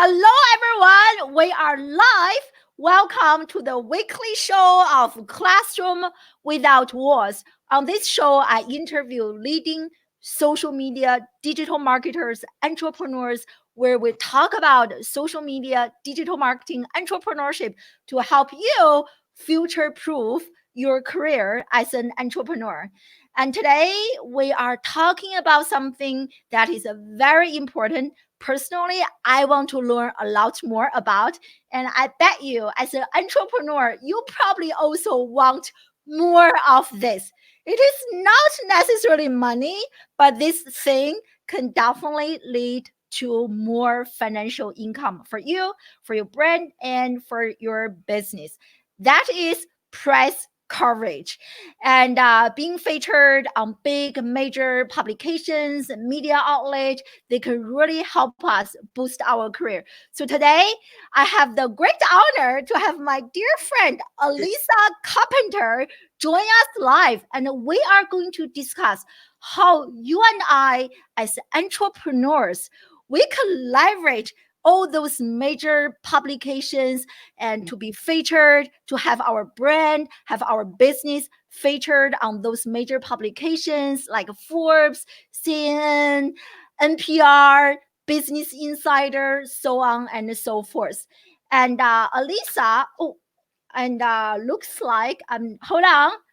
Hello, everyone. We are live. Welcome to the weekly show of Classroom Without Walls. On this show, I interview leading social media, digital marketers, entrepreneurs, where we talk about social media, digital marketing, entrepreneurship to help you future-proof your career as an entrepreneur. And today we are talking about something that is very important. Personally, I want to learn a lot more about, and I bet you as an entrepreneur, you probably also want more of this. It is not necessarily money, but this thing can definitely lead to more financial income for you, for your brand, and for your business. That is press coverage and being featured on big major publications, media outlets. They can really help us boost our career. So today I have the great honor to have my dear friend Alissa Carpenter join us live, and we are going to discuss how you and I as entrepreneurs, we can leverage all those major publications and to be featured, to have our brand, have our business featured on those major publications like Forbes, CNN, NPR, Business Insider, so on and so forth. And Alissa, looks like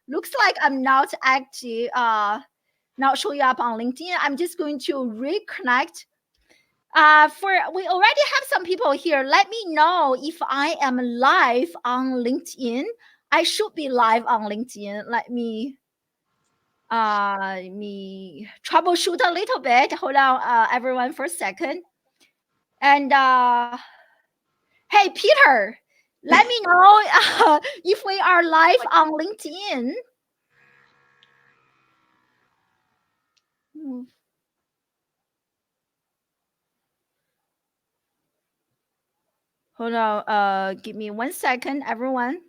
looks like I'm not actually not showing up on LinkedIn. I'm just going to reconnect. We already have some people here. Let me know if I am live on LinkedIn. I should be live on LinkedIn. Let me troubleshoot a little bit. Hold on, everyone, for a second. And hey, Peter, let me know if we are live on LinkedIn. Hold on, give me 1 second, everyone.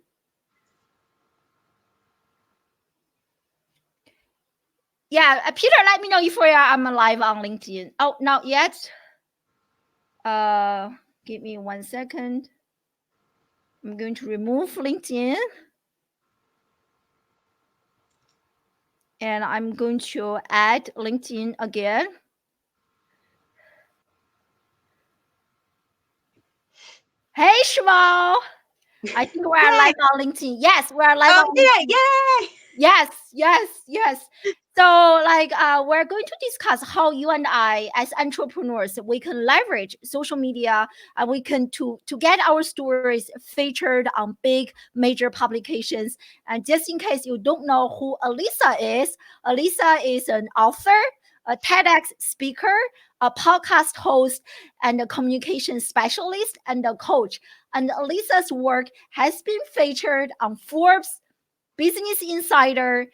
Yeah, Peter, let me know if I'm live on LinkedIn. Oh, not yet. Give me 1 second. I'm going to remove LinkedIn. And I'm going to add LinkedIn again. Hey, Shmo. I think we are live on LinkedIn. Yes, we are live on LinkedIn. Yay! Yes. So we're going to discuss how you and I as entrepreneurs, we can leverage social media and we can to get our stories featured on big major publications. And just in case you don't know who Alissa is an author, a TEDx speaker, a podcast host, and a communication specialist and a coach. And Alissa's work has been featured on Forbes, Business Insider,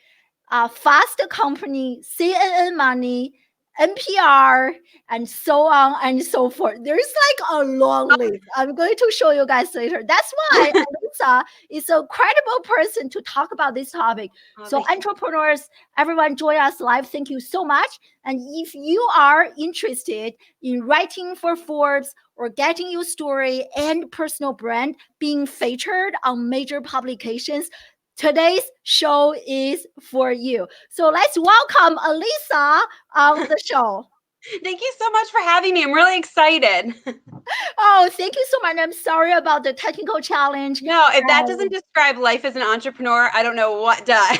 Fast Company, CNN Money, NPR, and so on and so forth. There's like a long list. I'm going to show you guys later. That's why Alissa is a credible person to talk about this topic. So entrepreneurs, everyone join us live. Thank you so much. And if you are interested in writing for Forbes or getting your story and personal brand being featured on major publications, today's show is for you. So let's welcome Alissa on the show. Thank you so much for having me. I'm really excited. Oh, thank you so much. I'm sorry about the technical challenge. No, if that doesn't describe life as an entrepreneur, I don't know what does.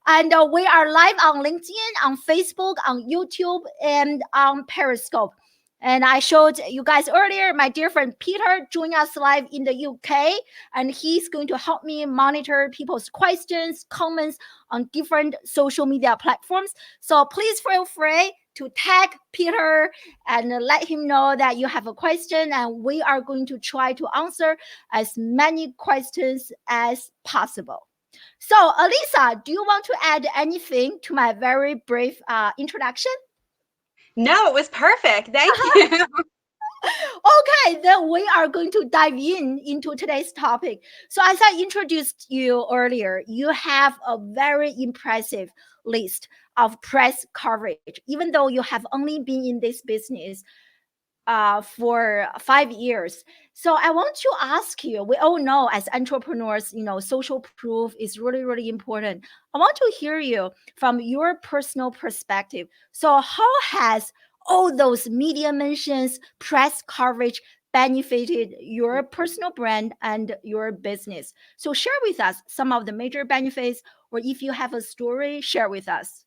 And we are live on LinkedIn, on Facebook, on YouTube, and on Periscope. And I showed you guys earlier, my dear friend Peter joined us live in the UK, and he's going to help me monitor people's questions, comments on different social media platforms. So please feel free to tag Peter and let him know that you have a question, and we are going to try to answer as many questions as possible. So, Alissa, do you want to add anything to my very brief introduction? No, it was perfect. Thank you. Okay, then we are going to dive into today's topic. So as I introduced you earlier, you have a very impressive list of press coverage. Even though you have only been in this business for 5 years. So I want to ask you, we all know as entrepreneurs, social proof is really, really important. I want to hear you from your personal perspective. So how has all those media mentions, press coverage benefited your personal brand and your business? So share with us some of the major benefits, or if you have a story, share with us.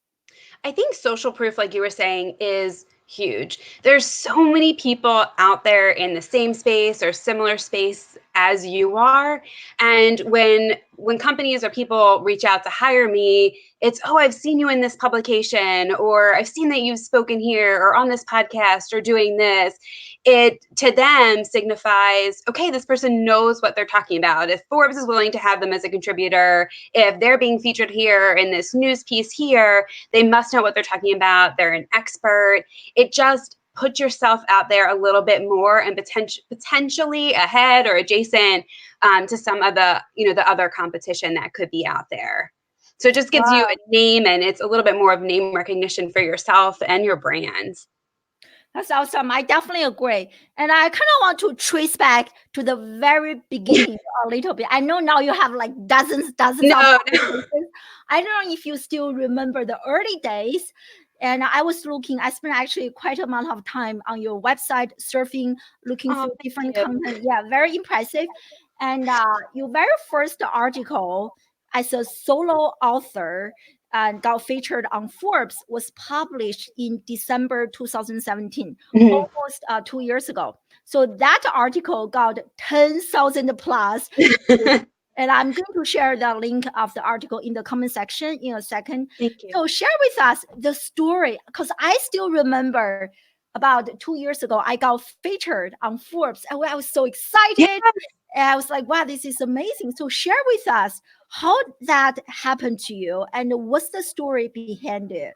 I think social proof, like you were saying, is huge. There's so many people out there in the same space or similar space as you are. And when companies or people reach out to hire me, it's, oh, I've seen you in this publication, or I've seen that you've spoken here or on this podcast or doing this. It to them signifies, okay, this person knows what they're talking about. If Forbes is willing to have them as a contributor, if they're being featured here in this news piece here, they must know what they're talking about. They're an expert. It just put yourself out there a little bit more and potentially ahead or adjacent to some of the other competition that could be out there. So it just gives you a name, and it's a little bit more of name recognition for yourself and your brand. That's awesome. I definitely agree. And I kind of want to trace back to the very beginning a little bit. I know now you have like dozens of No, publications. I don't know if you still remember the early days. And I was looking, I spent actually quite a amount of time on your website, surfing, looking oh, through thank different you. content. Yeah, very impressive. And your very first article as a solo author and got featured on Forbes was published in December 2017, Mhm. almost 2 years ago. So that article got 10,000 plus. And I'm going to share the link of the article in the comment section in a second. Thank you. So share with us the story, because I still remember about 2 years ago, I got featured on Forbes, and I was so Yeah. excited. And I was like, wow, this is amazing. So share with us how that happened to you and what's the story behind it.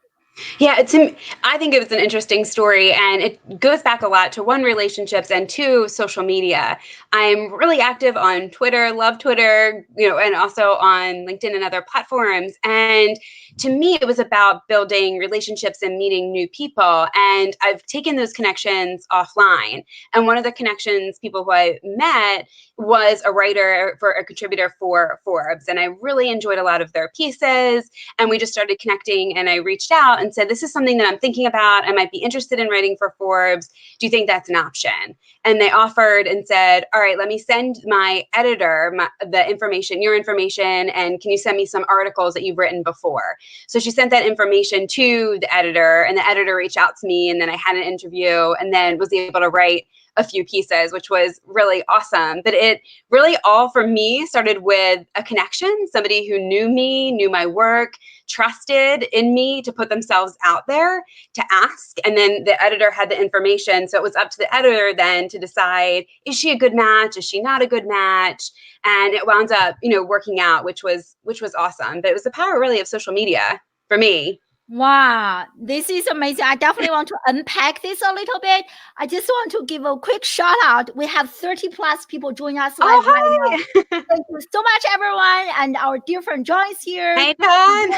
Yeah, I think it was an interesting story, and it goes back a lot to one, relationships, and two, social media. I'm really active on Twitter, love Twitter, and also on LinkedIn and other platforms. And to me, it was about building relationships and meeting new people. And I've taken those connections offline. And one of the connections, people who I met, was a writer for a contributor for Forbes. And I really enjoyed a lot of their pieces. And we just started connecting, and I reached out and said, this is something that I'm thinking about. I might be interested in writing for Forbes. Do you think that's an option? And they offered and said, all right, let me send my editor the information, your information, and can you send me some articles that you've written before? So she sent that information to the editor, and the editor reached out to me, and then I had an interview, and then was able to write a few pieces, which was really awesome. But it really all for me started with a connection, somebody who knew me, knew my work, trusted in me to put themselves out there to ask. And then the editor had the information. So it was up to the editor then to decide, is she a good match? Is she not a good match? And it wound up, working out, which was awesome. But it was the power really of social media for me. Wow, this is amazing. I definitely want to unpack this a little bit. I just want to give a quick shout out. We have 30 plus people joining us live right now. Oh, hi. Thank you so much, everyone. And our dear friend John is here. Hey, Don.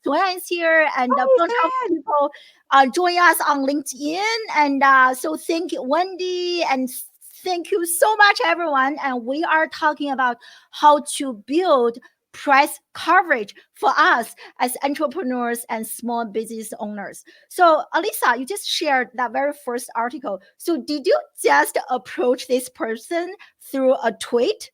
Swan is here, and a Hi, bunch of Swan. people join us on LinkedIn. And so thank you, Wendy, and thank you so much, everyone. And we are talking about how to build press coverage for us as entrepreneurs and small business owners. So, Alissa, you just shared that very first article. So, did you just approach this person through a tweet?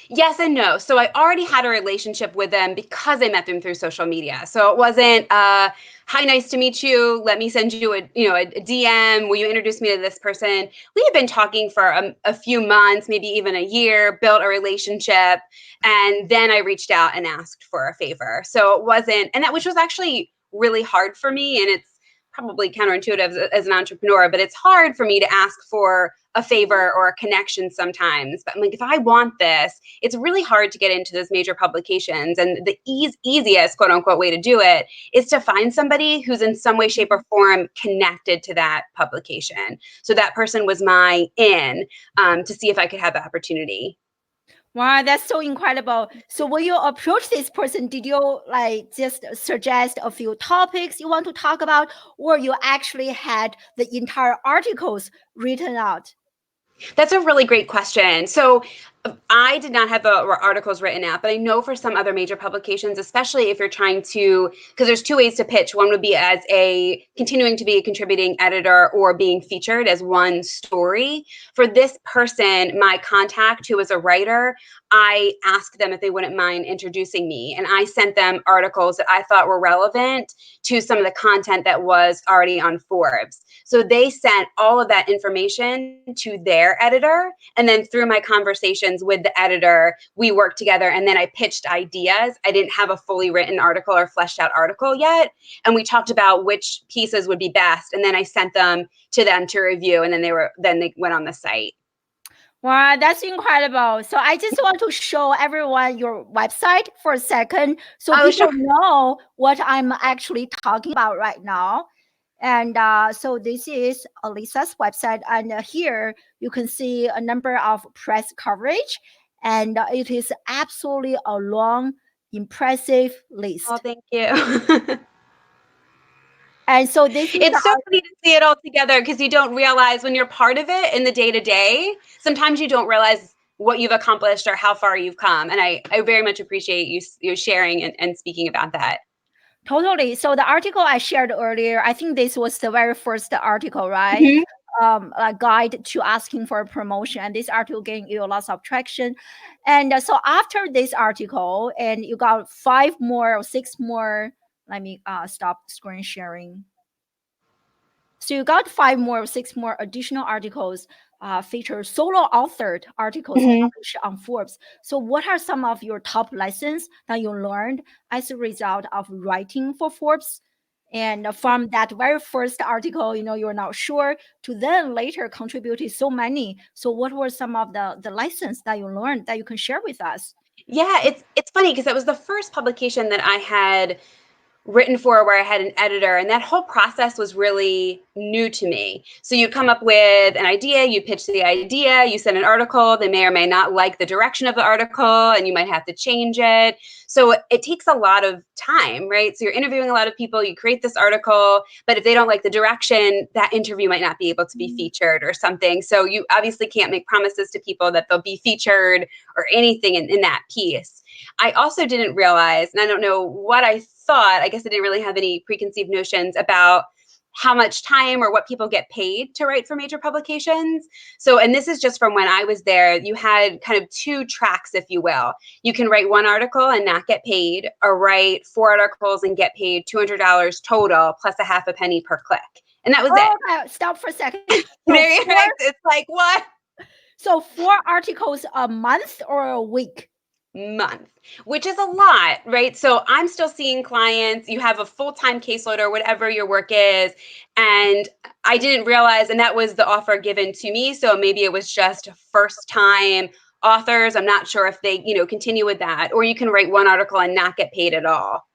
Yes and no. So I already had a relationship with them because I met them through social media. So it wasn't hi, nice to meet you. Let me send you a DM. Will you introduce me to this person? We had been talking for a few months, maybe even a year, built a relationship, and then I reached out and asked for a favor. So it wasn't, and that which was actually really hard for me, and it's probably counterintuitive as an entrepreneur, but it's hard for me to ask for a favor or a connection sometimes. But I'm like, if I want this, it's really hard to get into those major publications. And the easiest, quote unquote, way to do it is to find somebody who's in some way, shape, or form connected to that publication. So that person was my in to see if I could have the opportunity. Wow, that's so incredible. So when you approach this person, did you like just suggest a few topics you want to talk about, or you actually had the entire articles written out? That's a really great question. So I did not have the articles written out, but I know for some other major publications, especially if you're trying to, because there's two ways to pitch. One would be as a continuing to be a contributing editor or being featured as one story. For this person, my contact who was a writer, I asked them if they wouldn't mind introducing me. And I sent them articles that I thought were relevant to some of the content that was already on Forbes. So they sent all of that information to their editor. And then through my conversations with the editor, we worked together. And then I pitched ideas. I didn't have a fully written article or fleshed out article yet. And we talked about which pieces would be best. And then I sent them to them to review. And then they went on the site. Wow, that's incredible. So I just want to show everyone your website for a second so Oh, people sure. know what I'm actually talking about right now. And so this is Alissa's website. And here you can see a number of press coverage. And it is absolutely a long, impressive Oh, list. thank you. And so this is It's so funny to see it all together because you don't realize when you're part of it in the day to day, sometimes you don't realize what you've accomplished or how far you've come. And I very much appreciate you sharing and speaking about that. totally. So the article I shared earlier, I think this was the very first article, right? Mhm. A guide to asking for a promotion. And this article gained you lots of traction. And so after this article, and you got 5 more or 6 more, let me stop screen sharing. So you got 5 more or 6 more additional articles, feature solo authored articles Mhm. published on Forbes. So what are some of your top lessons that you learned as a result of writing for Forbes? And from that very first article, you're not sure, to then later contributed so many. So what were some of the lessons that you learned that you can share with us? Yeah, it's funny because that was the first publication that I had written for where I had an editor, and that whole process was really new to me. So you come up with an idea, you pitch the idea, you send an article, they may or may not like the direction of the article, and you might have to change it. So it takes a lot of time, right? So you're interviewing a lot of people, you create this article, but if they don't like the direction, that interview might not be able to be featured or something. So you obviously can't make promises to people that they'll be featured or anything in that piece. I also didn't realize, and I don't know what I thought, I guess I didn't really have any preconceived notions about how much time or what people get paid to write for major publications. So, and this is just from when I was there, you had kind of two tracks, if you will. You can write one article and not get paid, or write 4 articles and get paid $200 total plus a half a penny per click. And that was it. Oh, okay, stop for a second. So Mary, four, right? It's like, what? so 4 articles a month or a week? Month, which is a lot, right? So I'm still seeing clients, you have a full-time caseload or whatever your work is, and I didn't realize, and that was the offer given to me, so maybe it was just first time authors. I'm not sure if they, continue with that, or you can write one article and not get paid at all.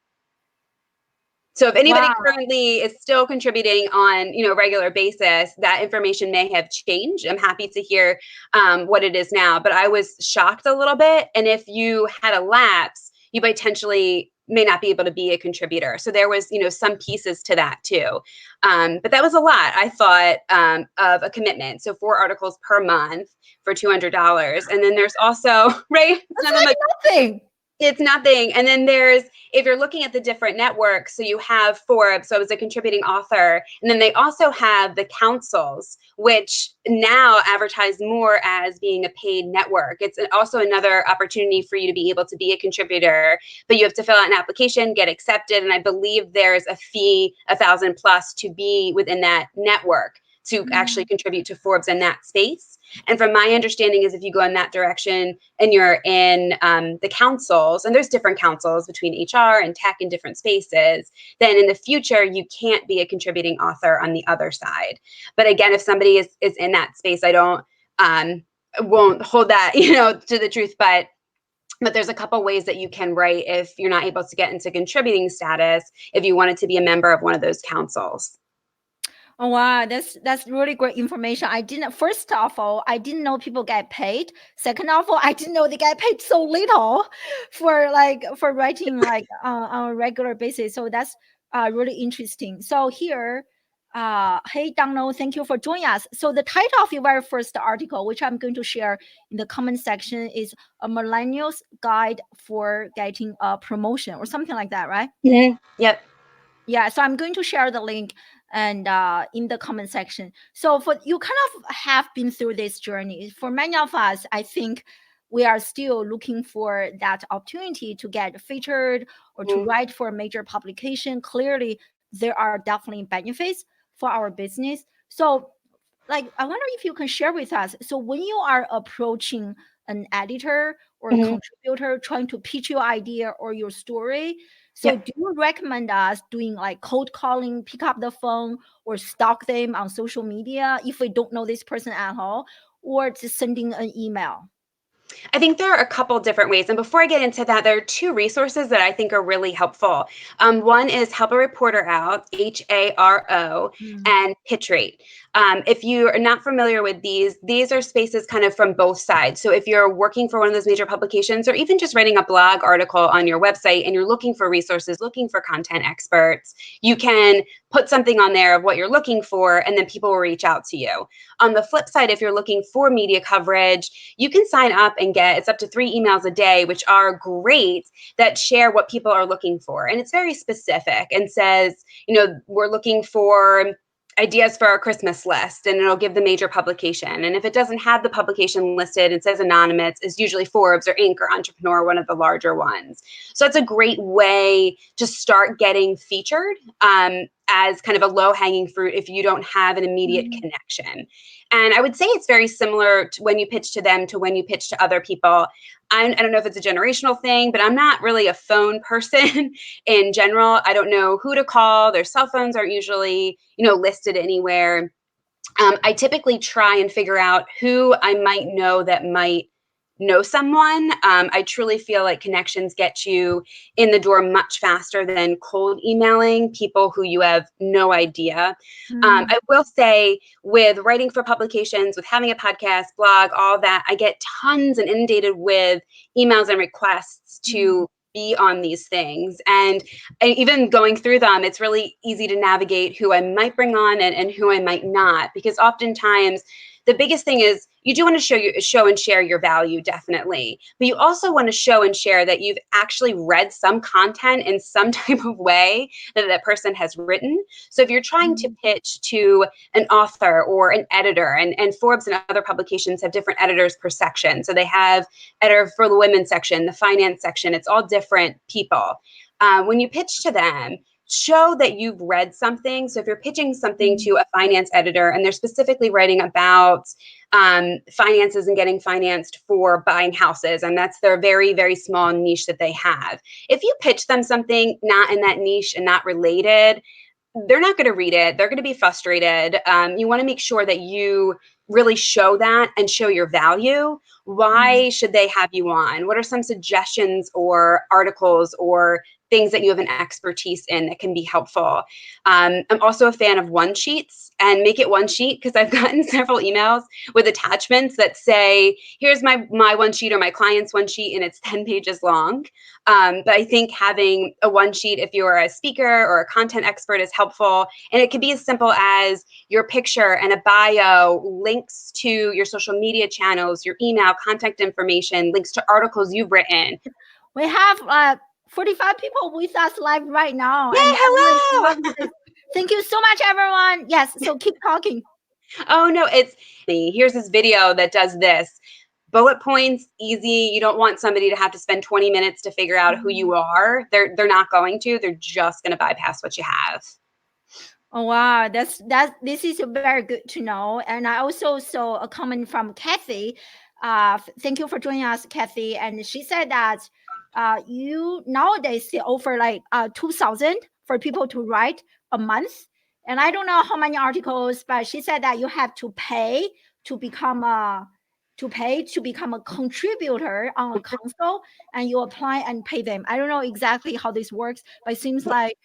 So if anybody Wow. currently is still contributing on, a regular basis, that information may have changed. I'm happy to hear what it is now, but I was shocked a little bit. And if you had a lapse, you potentially may not be able to be a contributor. So there was, some pieces to that too. But that was a lot, I thought, of a commitment. So 4 articles per month for $200. And then there's also, right? It's That's not that much. like nothing. It's nothing. And then if you're looking at the different networks, so you have Forbes, so I was a contributing author, and then they also have the councils, which now advertise more as being a paid network. It's also another opportunity for you to be able to be a contributor, but you have to fill out an application, get accepted, and I believe there's a fee, 1,000 plus, to be within that network to actually contribute to Forbes in that space. And from my understanding is if you go in that direction and you're in the councils, and there's different councils between HR and tech in different spaces, then in the future, you can't be a contributing author on the other side. But again, if somebody is in that space, I won't hold that, to the truth, but there's a couple ways that you can write if you're not able to get into contributing status, if you wanted to be a member of one of those councils. Oh wow, that's really great information. I didn't first of all, I didn't know people get paid. Second of all, I didn't know they get paid so little for writing on a regular basis. So that's really interesting. So here, hey Dano, thank you for joining us. So the title of your very first article, which I'm going to share in the comment section, is a millennial's guide for getting a promotion or something like that, right? Mm-hmm. Yep. Yeah, so I'm going to share the link and in the comment section. So for you kind of have been through this journey. For many of us, I think we are still looking for that opportunity to get featured or to Mm-hmm. write for a major publication. Clearly, there are definitely benefits for our business. So like I wonder if you can share with us. So when you are approaching an editor or a Mm-hmm. contributor trying to pitch your idea or your story, so Yep. do you recommend us doing like cold calling, pick up the phone, or stalk them on social media if we don't know this person at all, or just sending an email? I think there are a couple different ways. And before I get into that, there are two resources that I think are really helpful. One is Help a Reporter Out, HARO, Mm. and Pitch Rate. If you are not familiar with these are spaces kind of from both sides. So if you're working for one of those major publications or even just writing a blog article on your website and you're looking for resources, looking for content experts, you can put something on there of what you're looking for, and then people will reach out to you. On the flip side, if you're looking for media coverage, you can sign up and get it's up to 3 emails a day, which are great, that share what people are looking for. And it's very specific and says, we're looking for ideas for our Christmas list, and it'll give the major publication. And if it doesn't have the publication listed, it says anonymous, it's usually Forbes or Inc. or Entrepreneur, one of the larger ones. So it's a great way to start getting featured as kind of a low hanging fruit if you don't have an immediate Mm. connection. And I would say it's very similar to when you pitch to them to when you pitch to other people. I don't know if it's a generational thing, but I'm not really a phone person in general. I don't know who to call. Their cell phones aren't usually, listed anywhere. I typically try and figure out who I might know that might know someone. I truly feel like connections get you in the door much faster than cold emailing people who you have no idea. Mm. I will say, with writing for publications, with having a podcast, blog, all that, I get tons and inundated with emails and requests Mm. to be on these things. And even going through them, it's really easy to navigate who I might bring on and who I might not, because oftentimes the biggest thing is you do want to show and share your value, definitely, but you also want to show and share that you've actually read some content in some type of way that that person has written. So if you're trying to Mm. pitch to an author or an editor, and Forbes and other publications have different editors per section, so they have editor for the women's section, the finance section, it's all different people. When you pitch to them, show that you've read something. So if you're pitching something Mm. to a finance editor and they're specifically writing about finances and getting financed for buying houses, and that's their very, very small niche that they have. If you pitch them something not in that niche and not related, they're not going to read it. They're going to be frustrated. You want to make sure that you really show that and show your value. Mm. Why should they have you on? What are some suggestions or articles or things that you have an expertise in that can be helpful? I'm also a fan of one sheets, and make it one sheet, because I've gotten several emails with attachments that say, here's my one sheet or my client's one sheet, and it's 10 pages long. But I think having a one sheet, if you're a speaker or a content expert, is helpful. And it can be as simple as your picture and a bio, links to your social media channels, your email, contact information, links to articles you've written. We have 45 people with us live right now, Yay, and everyone hello! loves this. Thank you so much, everyone. Yes, so keep talking. Oh, no, here's this video that does this. Bullet points, easy. You don't want somebody to have to spend 20 minutes to figure out who Mm. you are. They're not going to. They're just going to bypass what you have. Oh wow, this is very good to know. And I also saw a comment from Kathy. Thank you for joining us, Kathy. And she said that you nowadays they offer like 2,000 for people to write a month. And I don't know how many articles, but she said that you have to pay to become a contributor on a console, and you apply and pay them. I don't know exactly how this works, but it seems like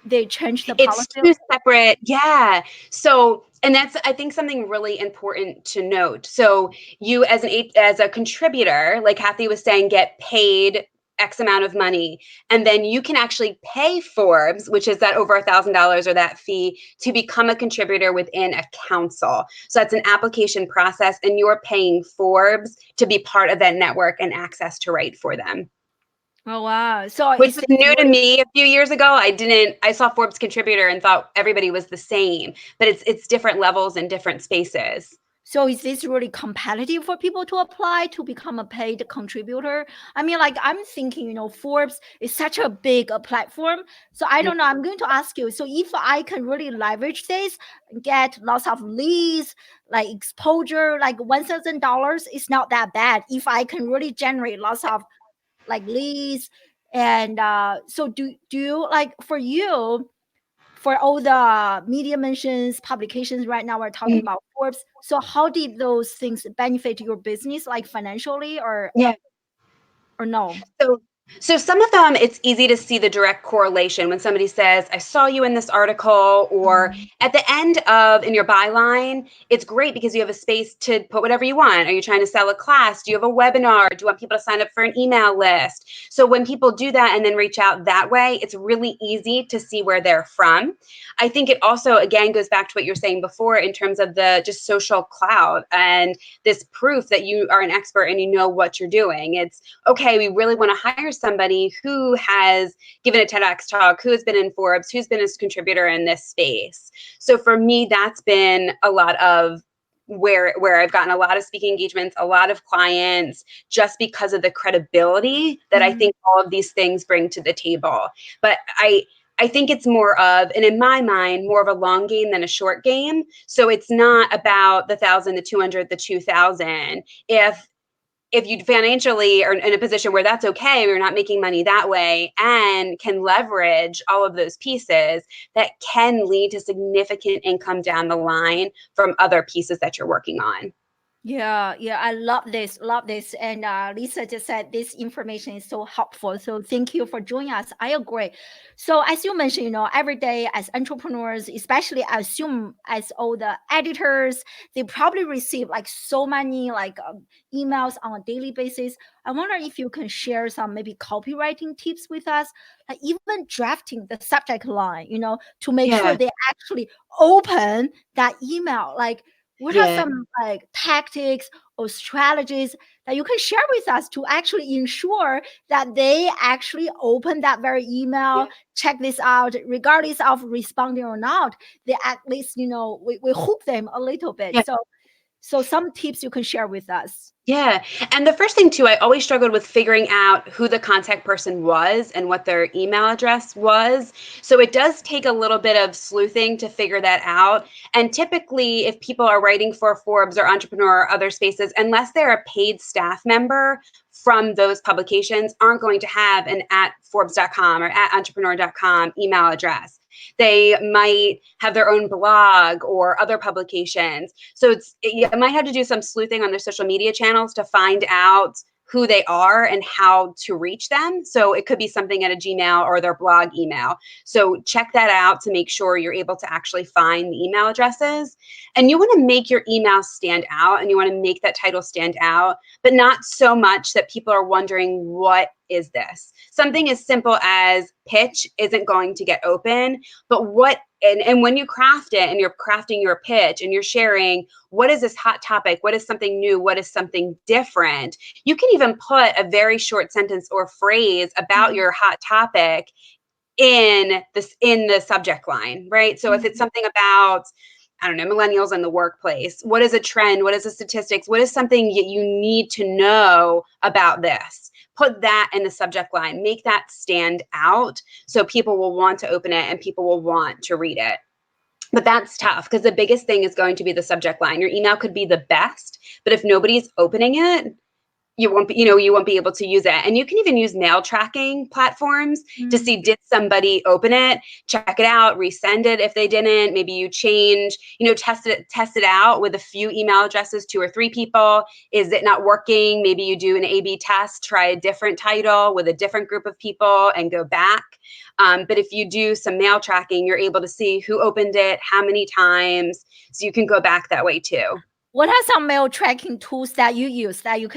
they changed the It's policy? two separate, yeah. So, and that's, I think, something really important to note. So you as a contributor, like Kathy was saying, get paid X amount of money, and then you can actually pay Forbes, which is that over $1,000 or that fee, to become a contributor within a council. So that's an application process, and you're paying Forbes to be part of that network and access to write for them. Oh wow! So Which is was this new to really me a few years ago. I saw Forbes contributor and thought everybody was the same, but it's different levels and different spaces. So is this really competitive for people to apply to become a paid contributor? I mean, like I'm thinking, Forbes is such a big platform. So I don't know. I'm going to ask you. So if I can really leverage this, get lots of leads, like exposure, like $1,000 is not that bad. If I can really generate lots of like leads, and so do you like for you? For all the media mentions, publications right now, we're talking Mhm. about Forbes. So how did those things benefit your business, like financially Yeah. or no? So so some of them, it's easy to see the direct correlation when somebody says, I saw you in this article, or Mhm. at the end of in your byline, it's great because you have a space to put whatever you want. Are you trying to sell a class? Do you have a webinar? Do you want people to sign up for an email list? So when people do that and then reach out that way, it's really easy to see where they're from. I think it also, again, goes back to what you're saying before in terms of the just social cloud and this proof that you are an expert and you know what you're doing. It's okay, we really want to hire somebody who has given a TEDx talk, who has been in Forbes, who's been a contributor in this space. So for me, that's been a lot of where I've gotten a lot of speaking engagements, a lot of clients, just because of the credibility that I Mhm. think all of these things bring to the table. But I think it's more of, and in my mind, more of a long game than a short game. So it's not about the 1,000, the 200, the 2,000. If you financially are in a position where that's okay, you're not making money that way, and can leverage all of those pieces, that can lead to significant income down the line from other pieces that you're working on. Yeah, yeah, I love this, love this. And Lisa just said this information is so helpful. So thank you for joining us. I agree. So as you mentioned, every day as entrepreneurs, especially I assume as all the editors, they probably receive like so many like emails on a daily basis. I wonder if you can share some maybe copywriting tips with us, like even drafting the subject line, to make sure Yeah, they actually open that email. Like what are yeah, some like tactics or strategies that you can share with us to actually ensure that they actually open that very email, yeah, check this out, regardless of responding or not, they at least, we hook them a little bit. yeah. So some tips you can share with us. Yeah. And the first thing too, I always struggled with figuring out who the contact person was and what their email address was. So it does take a little bit of sleuthing to figure that out. And typically, if people are writing for Forbes or Entrepreneur or other spaces, unless they're a paid staff member from those publications, aren't going to have an at Forbes.com or at entrepreneur.com email address. They might have their own blog or other publications. So you might have to do some sleuthing on their social media channels to find out who they are and how to reach them. So it could be something at a Gmail or their blog email. So check that out to make sure you're able to actually find the email addresses. And you want to make your email stand out, and you want to make that title stand out, but not so much that people are wondering, what is this? Something as simple as pitch isn't going to get open, but and when you craft it and you're crafting your pitch and you're sharing, what is this hot topic? What is something new? What is something different? You can even put a very short sentence or phrase about Mhm, your hot topic in the subject line, right? So if it's mhm. something about, I don't know, millennials in the workplace, what is a trend? What is the statistics? What is something that you need to know about this? Put that in the subject line, make that stand out so people will want to open it and people will want to read it. But that's tough because the biggest thing is going to be the subject line. Your email could be the best, but if nobody's opening it, you won't be able to use it. And you can even use mail tracking platforms to see, did somebody open it, check it out, resend it if they didn't. Maybe you change, test it out with a few email addresses, 2 or 3 people. Is it not working? Maybe you do an A/B test, try a different title with a different group of people and go back. But if you do some mail tracking, you're able to see who opened it, how many times, so you can go back that way too. What are some mail tracking tools that you use that you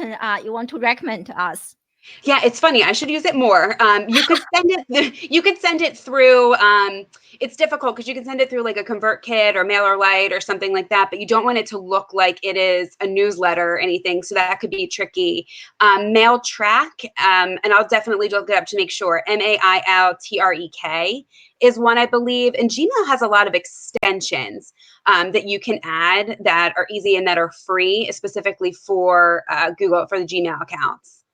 want to recommend to us? Yeah, it's funny. I should use it more. You could send it. You could send it through. It's difficult because you can send it through like a ConvertKit or MailerLite or something like that, but you don't want it to look like it is a newsletter or anything. So that could be tricky. Mail Track, and I'll definitely look it up to make sure. MAILTREK is one, I believe, and Gmail has a lot of extensions that you can add that are easy and that are free, specifically for Google, for the Gmail accounts.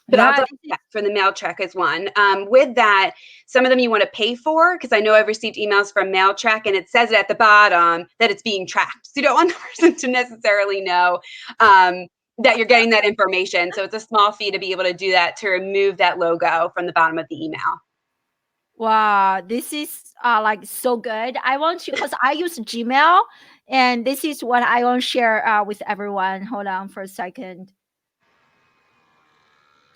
But I'll double check for the mail track as one. With that, some of them you want to pay for, because I know I've received emails from Mail Track and it says it at the bottom that it's being tracked. So you don't want the person to necessarily know that you're getting that information. So it's a small fee to be able to do that, to remove that logo from the bottom of the email. Wow, this is like so good. I want to, because I use Gmail, and this is what I want to share with everyone. Hold on for a second.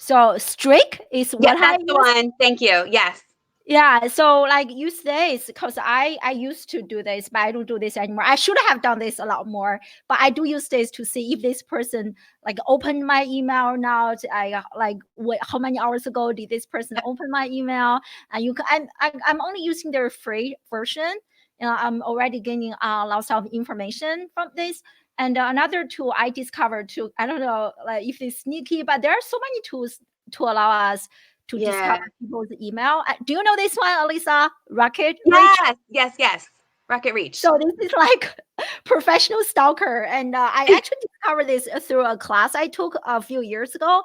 So Streak is what that's the one. Thank you. Yes. Yeah, so like use this, because I used to do this, but I don't do this anymore. I should have done this a lot more, but I do use this to see if this person like opened my email or not. I like how many hours ago did this person open my email? And you can, I'm only using their free version. I'm already gaining lots of information from this. And another tool I discovered too, I don't know like if it's sneaky, but there are so many tools to allow us to discover people's email. Do you know this one, Alissa? Rocket Reach? Yes. Rocket Reach. So this is like professional stalker. And I actually discovered this through a class I took a few years ago.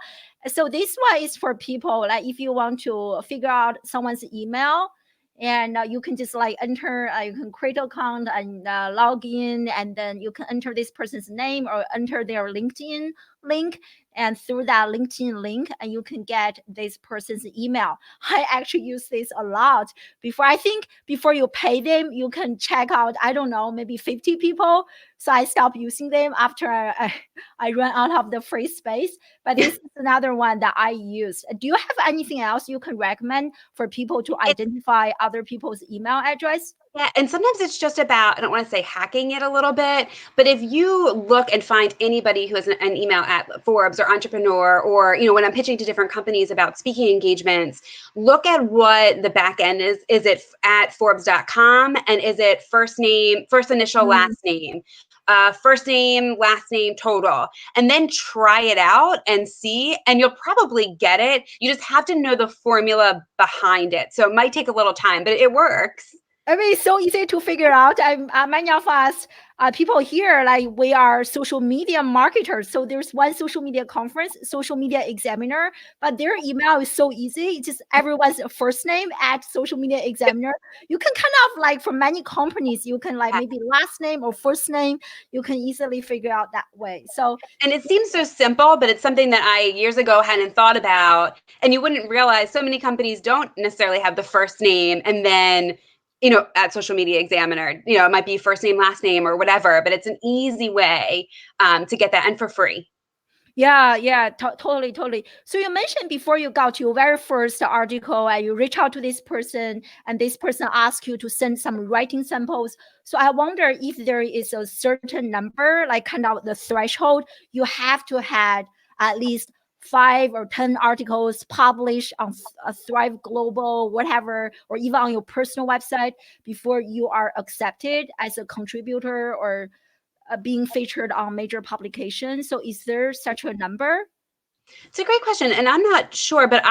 So this one is for people, like if you want to figure out someone's email, and you can just like enter, you can create an account and log in, and then you can enter this person's name or enter their LinkedIn link, and through that LinkedIn link, and you can get this person's email. I actually use this a lot. Before you pay them, you can check out, I don't know, maybe 50 people. So I stopped using them after I ran out of the free space. But this is another one that I use. Do you have anything else you can recommend for people to identify other people's email address? Yeah, and sometimes it's just about, I don't want to say hacking it a little bit, but if you look and find anybody who has an email at Forbes or Entrepreneur, or, when I'm pitching to different companies about speaking engagements, look at what the back end is. Is it at Forbes.com? And is it first name, first initial, last name? First name, last name, total, and then try it out and see, and you'll probably get it. You just have to know the formula behind it. So it might take a little time, but it works. I mean, it's so easy to figure out. Many of us, people here, like we are social media marketers. So there's one social media conference, Social Media Examiner, but their email is so easy. It's just everyone's first name at Social Media Examiner. You can kind of like, for many companies, you can like maybe last name or first name. You can easily figure out that way. So, and it seems so simple, but it's something that I years ago hadn't thought about. And you wouldn't realize so many companies don't necessarily have the first name and then at Social Media Examiner, it might be first name, last name, or whatever, but it's an easy way to get that, and for free. Yeah, totally. So you mentioned before you got your very first article and you reach out to this person, and this person asks you to send some writing samples. So I wonder if there is a certain number, like kind of the threshold, you have to have at least 5 or 10 articles published on Thrive Global, whatever, or even on your personal website before you are accepted as a contributor or being featured on major publications. So is there such a number? It's a great question, and I'm not sure, but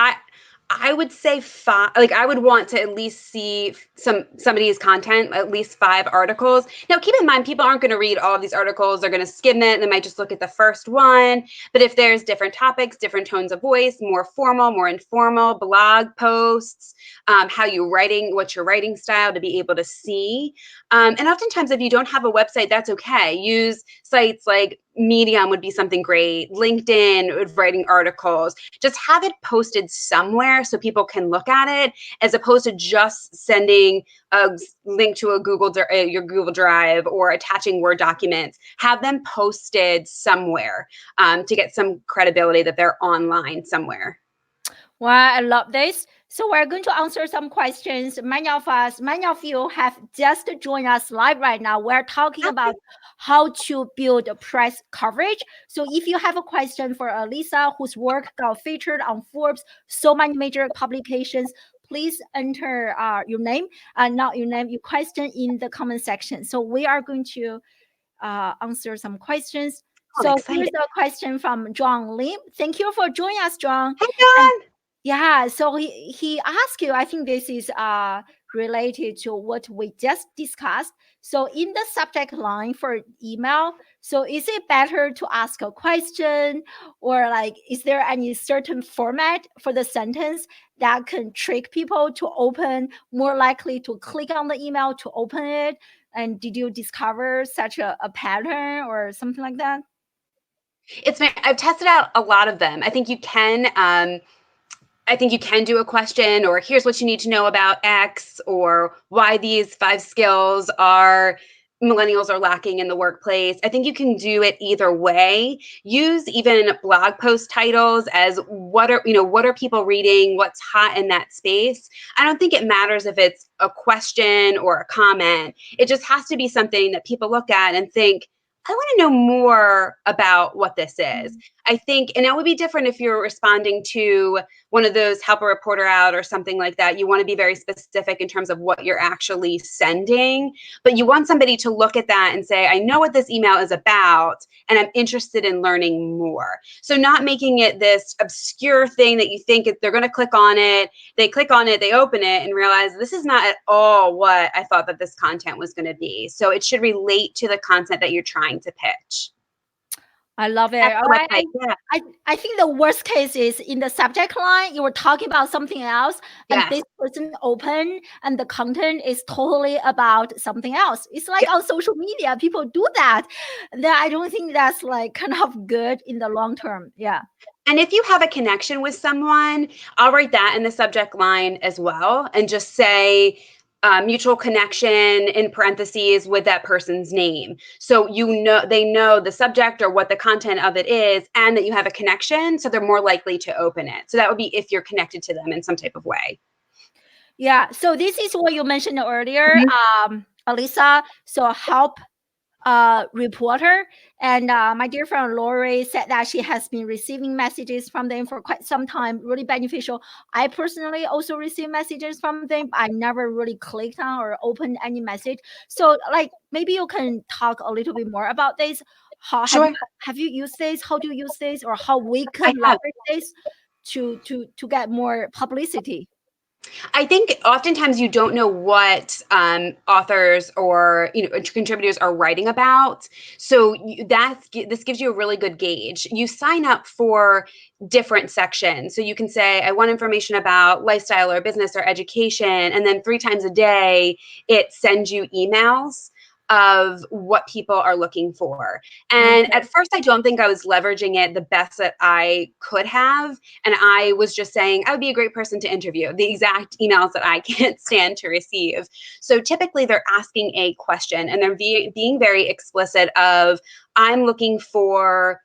I would say 5. Like, I would want to at least see somebody's content, at least 5 articles. Now, keep in mind, people aren't going to read all of these articles. They're going to skim it. They might just look at the first one. But if there's different topics, different tones of voice, more formal, more informal, blog posts, how you writing, what's your writing style to be able to see. And oftentimes, if you don't have a website, that's okay. Use sites like Medium would be something great. LinkedIn, writing articles. Just have it posted somewhere so people can look at it, as opposed to just sending a link to your Google Drive or attaching Word documents. Have them posted somewhere to get some credibility that they're online somewhere. Well, I love this. So we're going to answer some questions. Many of you have just joined us live right now. We're talking about how to build press coverage. So if you have a question for Alissa, whose work got featured on Forbes, so many major publications, please enter your name, not your name, your question in the comment section. So we are going to answer some questions. I'm So excited. here's a question from John Lim. Thank you for joining us, John. Hey, John. Yeah, so he asked you, I think this is related to what we just discussed. So in the subject line for email, so is it better to ask a question, or like is there any certain format for the sentence that can trick people to open, more likely to click on the email to open it? And did you discover such a pattern or something like that? I've tested out a lot of them. I think you can do a question, or here's what you need to know about X, or why these 5 skills are millennials are lacking in the workplace. I think you can do it either way. Use even blog post titles as what are people reading, what's hot in that space. I don't think it matters if it's a question or a comment. It just has to be something that people look at and think, I want to know more about what this is. I think, and it would be different if you're responding to one of those help a reporter out or something like that. You want to be very specific in terms of what you're actually sending, but you want somebody to look at that and say, I know what this email is about, and I'm interested in learning more. So not making it this obscure thing that you think they're going to click on it, they open it and realize this is not at all what I thought that this content was going to be. So it should relate to the content that you're trying to pitch. I love it. That's All the right. website. Yeah. I think the worst case is in the subject line, you were talking about something else, and Yes. this person open and the content is totally about something else. It's like on social media, people do that. Then I don't think that's like kind of good in the long term. Yeah. And if you have a connection with someone, I'll write that in the subject line as well, and just say mutual connection in parentheses with that person's name. So they know the subject or what the content of it is, and that you have a connection, so they're more likely to open it. So that would be if you're connected to them in some type of way. Yeah. So this is what you mentioned earlier, Alissa. So help reporter, and my dear friend Lori said that she has been receiving messages from them for quite some time, really beneficial. I personally also receive messages from them. I never really clicked on or opened any message. So like maybe you can talk a little bit more about this. How Sure. have you used this? How do you use this, or how we can leverage this to get more publicity? I think oftentimes you don't know what authors or contributors are writing about, so this gives you a really good gauge. You sign up for different sections, so you can say, I want information about lifestyle or business or education, and then 3 times a day it sends you emails of what people are looking for. And at first, I don't think I was leveraging it the best that I could have. And I was just saying, I would be a great person to interview, the exact emails that I can't stand to receive. So typically they're asking a question, and they're being very explicit of, I'm looking for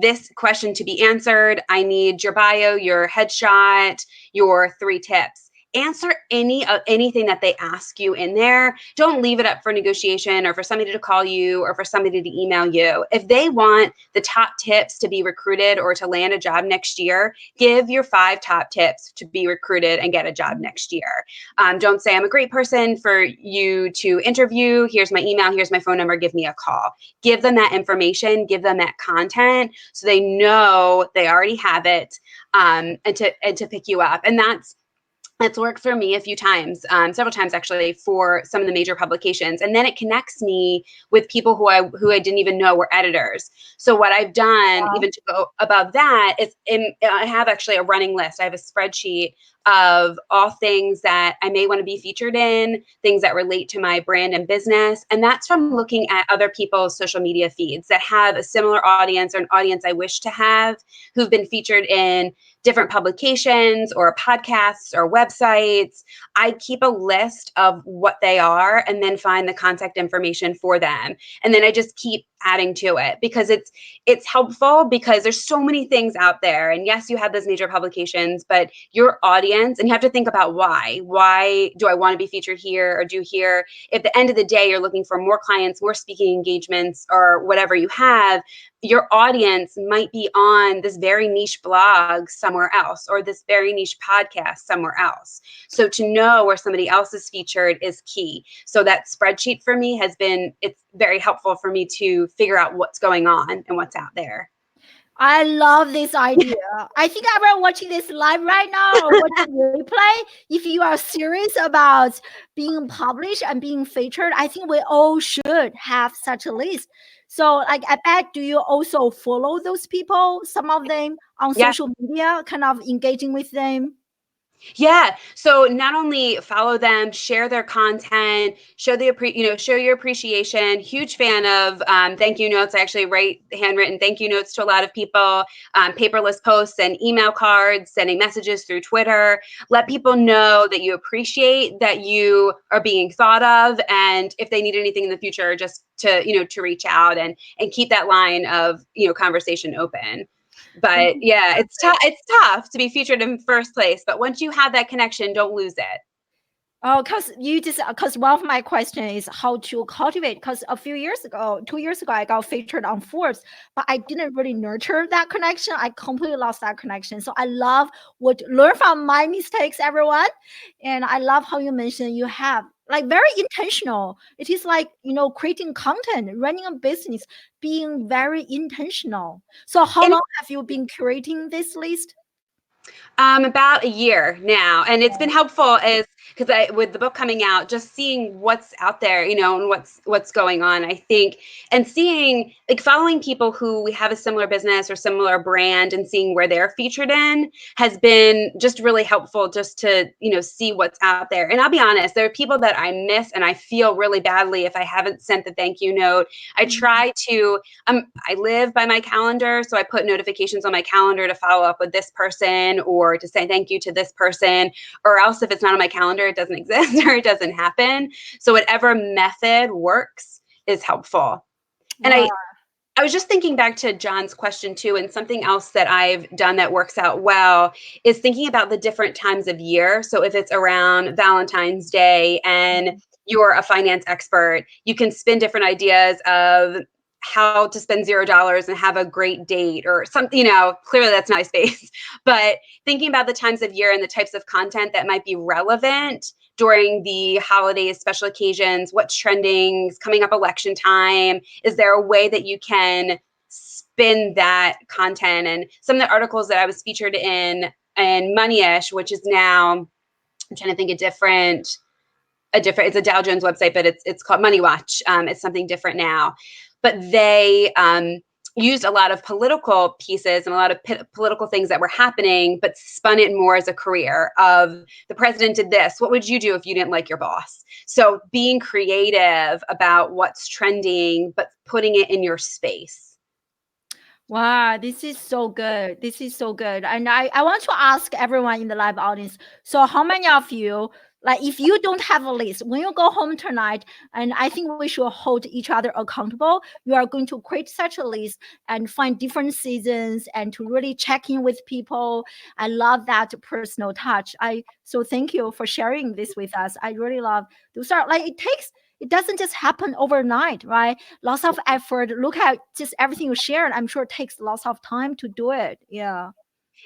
this question to be answered. I need your bio, your headshot, your 3 tips. answer anything that they ask you in there. Don't leave it up for negotiation or for somebody to call you or for somebody to email you. If they want the top tips to be recruited or to land a job next year, give your 5 top tips to be recruited and get a job next year. Don't say, I'm a great person for you to interview. Here's my email. Here's my phone number. Give me a call. Give them that information. Give them that content so they know they already have it, and to pick you up. And that's worked for me a few times, several times actually, for some of the major publications. And then it connects me with people who I didn't even know were editors. So what I've done, even to go above that, is I have actually a running list. I have a spreadsheet of all things that I may want to be featured in, things that relate to my brand and business. And that's from looking at other people's social media feeds that have a similar audience or an audience I wish to have, who've been featured in different publications or podcasts or websites. I keep a list of what they are and then find the contact information for them. And then I just keep adding to it because it's helpful because there's so many things out there. And yes, you have those major publications, but your audience, and you have to think about why do I want to be featured here or do here? If at the end of the day, you're looking for more clients, more speaking engagements, or whatever you have, your audience might be on this very niche blog somewhere else or this very niche podcast somewhere else. So to know where somebody else is featured is key. So that spreadsheet for me it's very helpful for me to figure out what's going on and what's out there. I love this idea. I think everyone watching this live right now or watching replay, if you are serious about being published and being featured, I think we all should have such a list. So like, I bet, do you also follow those people, some of them on Yeah. social media, kind of engaging with them? Yeah. So not only follow them, share their content, show your appreciation. Huge fan of thank you notes. I actually write handwritten thank you notes to a lot of people, paperless posts and email cards, sending messages through Twitter. Let people know that you appreciate that you are being thought of, and if they need anything in the future, just to reach out and keep that line of conversation open. But yeah, it's tough to be featured in first place. But once you have that connection, don't lose it. Oh, because one of my questions is how to cultivate. Because a few years ago, 2 years ago, I got featured on Forbes, but I didn't really nurture that connection. I completely lost that connection. So I love learn from my mistakes, everyone. And I love how you mentioned you have like very intentional. It is like, creating content, running a business, being very intentional. So how long have you been curating this list? About a year now, and it's been helpful as because with the book coming out, just seeing what's out there, and what's going on. I think, and seeing like following people who have a similar business or similar brand, and seeing where they're featured in has been just really helpful, just to see what's out there. And I'll be honest, there are people that I miss, and I feel really badly if I haven't sent the thank you note. I try to. I live by my calendar, so I put notifications on my calendar to follow up with this person or to say thank you to this person, or else if it's not on my calendar, it doesn't exist or it doesn't happen. So whatever method works is helpful. And I was just thinking back to John's question too, and something else that I've done that works out well is thinking about the different times of year. So if it's around Valentine's Day and you're a finance expert, you can spin different ideas of how to spend $0 and have a great date or something, clearly that's not my space, but thinking about the times of year and the types of content that might be relevant during the holidays, special occasions, what's trending, coming up election time. Is there a way that you can spin that content? And some of the articles that I was featured in Moneyish, which is now, I'm trying to think it's a Dow Jones website, but it's called Money Watch. It's something different now. But they used a lot of political pieces and a lot of political things that were happening, but spun it more as a career of the president did this. What would you do if you didn't like your boss? So being creative about what's trending, but putting it in your space. Wow, this is so good. This is so good. And I want to ask everyone in the live audience. So how many of you Like if you don't have a list, when you go home tonight, and I think we should hold each other accountable, you are going to create such a list and find different seasons and to really check in with people. I love that personal touch. So thank you for sharing this with us. I really love to start. Like it doesn't just happen overnight, right? Lots of effort. Look at just everything you shared. I'm sure it takes lots of time to do it. Yeah.